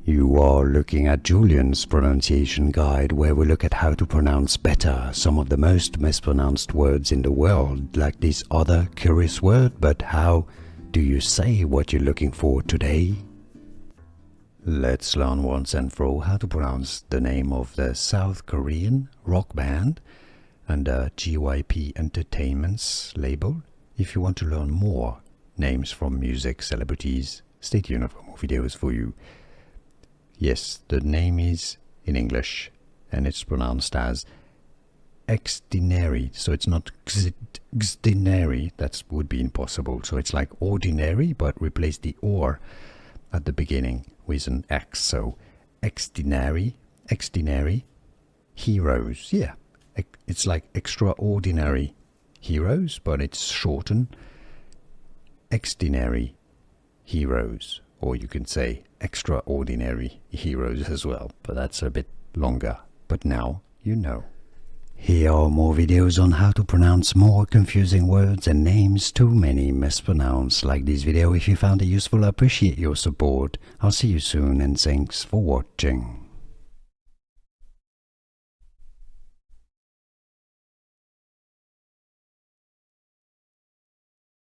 You are looking at Julian's pronunciation guide, where we look at how to pronounce better some of the most mispronounced words in the world, like this other curious word. But how do you say what you're looking for today? Let's learn once and for all how to pronounce the name of the South Korean rock band under GYP Entertainment's label. If you want to learn more names from music celebrities, stay tuned for more videos for you. Yes, the name is in English and it's pronounced as Xdinary. So it's not Xdinary, that would be impossible. So it's like ordinary, but replace the or at the beginning with an X. So Xdinary Heroes. Yeah, it's like extraordinary heroes, but it's shortened Xdinary Heroes, or you can say extraordinary heroes as well, but that's a bit longer. But now you know. Here are more videos on how to pronounce more confusing words and names too many mispronounced. Like this video if you found it useful. I appreciate your support. I'll see you soon and thanks for watching.